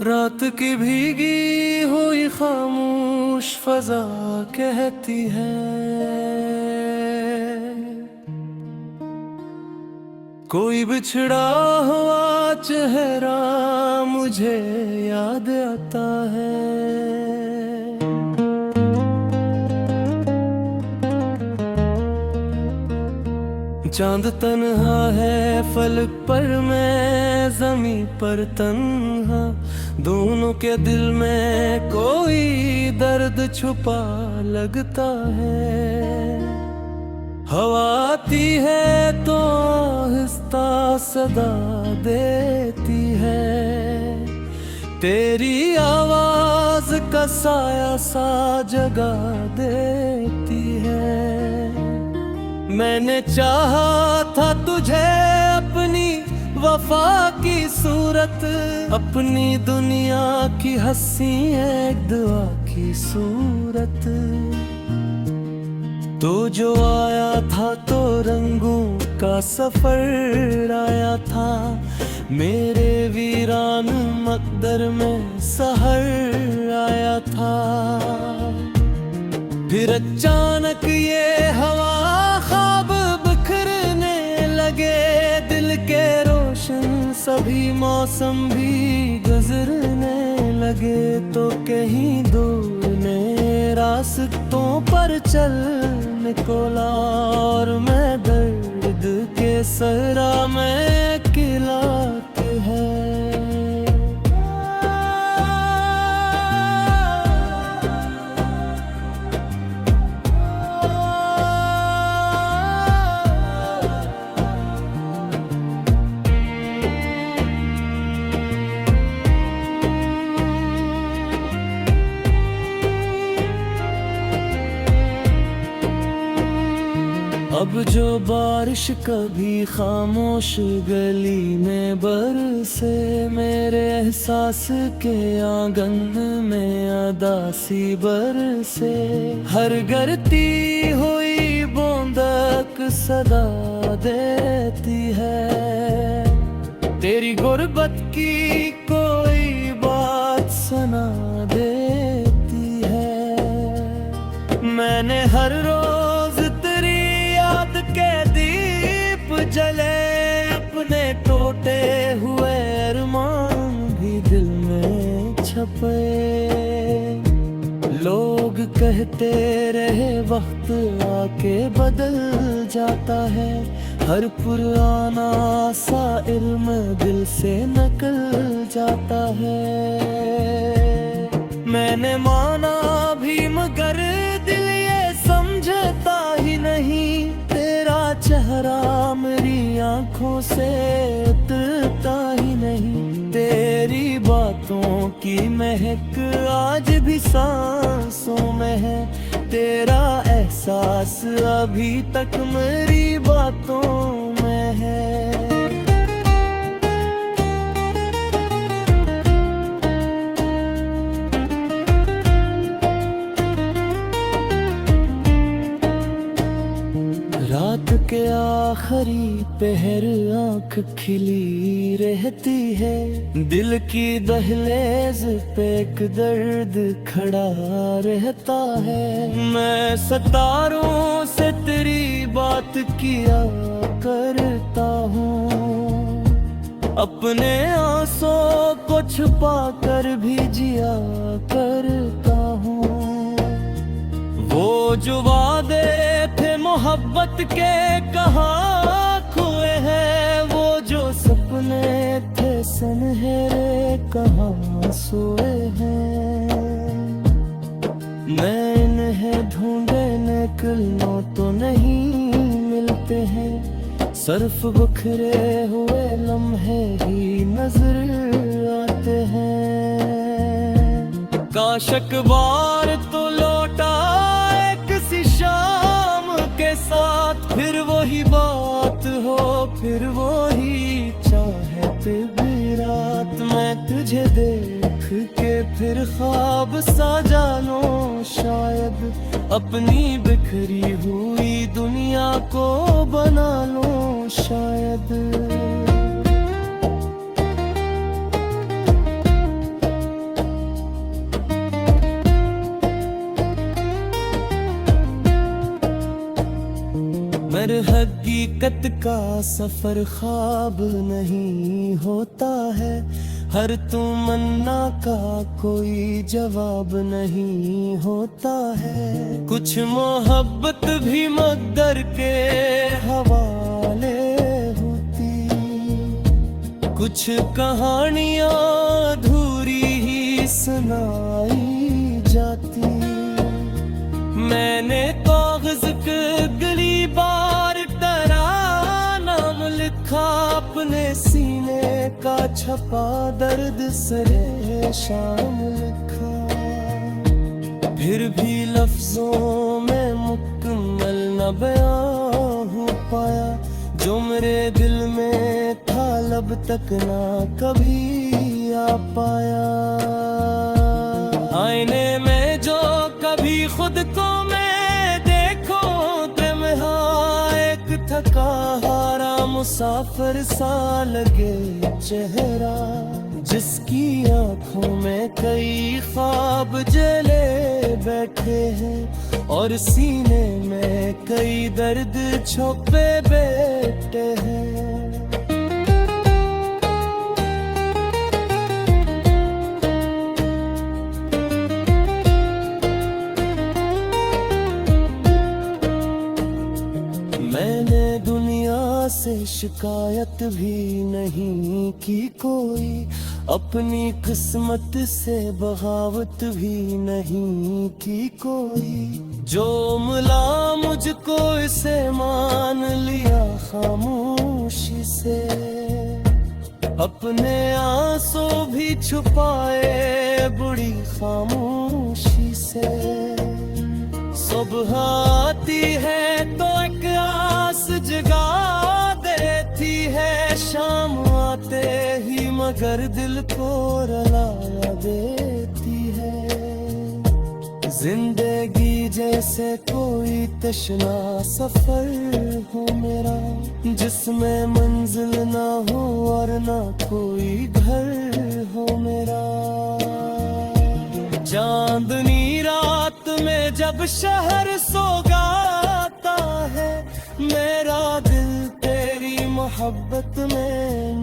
रात की भीगी हुई खामोश फजा कहती है, कोई बिछड़ा हुआ चेहरा मुझे याद आता है। चांद तन्हा है फलक पर, मैं ज़मीं पर तन्हा, दोनों के दिल में कोई दर्द छुपा लगता है। हवा आती है तो आहिस्ता सदा देती है, तेरी आवाज का साया सा जगा देती है। मैंने चाहा था तुझे अपनी वफा की सूरत, अपनी दुनिया की हंसी एक दुआ की सूरत। तो जो आया था तो रंगों का सफर आया था, मेरे वीरान मकदर में सहर आया था। फिर अचानक ये हवा ख्वाब बिखरने लगे, दिल के रोशन सभी मौसम भी गुजरने लगे। तो कहीं दूर ने रास्तों पर चल निकला, और मैं दर्द के सहरा में किलात है। अब जो बारिश कभी खामोश गली में बरसे, मेरे एहसास के आंगन में अदासी बरसे। हर गिरती हुई बूंदक सदा देती है, तेरी गुर्बत की कोई बात सुना देती है। मैंने हर रोज के दीप जले, अपने टूटे हुए अरमान भी दिल में छपे। लोग कहते रहे वक्त आके बदल जाता है, हर पुराना सा इल्म दिल से निकल जाता है। मैंने माना भी मगर दिल ये समझता ही नहीं, चेहरा मेरी आंखों से उतरता ही नहीं। तेरी बातों की महक आज भी सांसों में है, तेरा एहसास अभी तक मेरी बातों में है। रात के आखिरी पहर आंख खिली रहती है, दिल की दहलीज पे एक दर्द खड़ा रहता है। मैं सितारों से तेरी बात किया करता हूँ, अपने आंसुओं को छुपा कर भी जिया करता हूँ। वो जो वादे थे मोहब्बत के कहाँ खोए हैं, वो जो सपने थे सुनहरे कहाँ सोए हैं। मैं इन्हें ढूंढे निकलूं तो नहीं मिलते हैं, सिर्फ बिखरे हुए लम्हे ही नजर आते हैं। काश एक बार तो लौटा किसी शाम के साथ, फिर वही बात हो, फिर वही चाहत भी रात। मैं तुझे देख के फिर ख्वाब सा जानूं शायद, अपनी बिखरी हुई दुनिया को बना लूं शायद। हकीकत का सफर ख्वाब नहीं होता है, हर तमन्ना का कोई जवाब नहीं होता है। कुछ मोहब्बत भी मकदर के हवाले होती, कुछ कहानियां अधूरी ही सुनाई जाती। मैंने कागज के गली बार नाम लिखा, अपने सीने का छपा दर्द सरे शाम लिखा। फिर भी लफ्जों में मुकम्मल न बयां हो पाया, जो मेरे दिल में था लब तक ना कभी आ पाया। आईने में जो कभी खुद को मैं देखो तन्हा, एक थका हारा मुसाफिर सा लगे चेहरा, जिसकी आंखों में कई ख्वाब जले बैठे हैं और सीने में कई दर्द छुपे बैठे हैं। मैंने दुनिया से शिकायत भी नहीं की कोई, अपनी किस्मत से बगावत भी नहीं की कोई। जो मिला मुझको इसे मान लिया खामोशी से, अपने आंसू भी छुपाए बुरी खामोशी से। सुबह आती है तो एक आस जगा देती है, शाम आते ही मगर दिल को रुला देती है। जिंदगी जैसे कोई तशना सफर हो मेरा, जिसमें मंजिल ना हो और ना कोई घर हो मेरा। चांदनी रात में जब शहर सो गाता है, मेरा दिल तेरी मोहब्बत में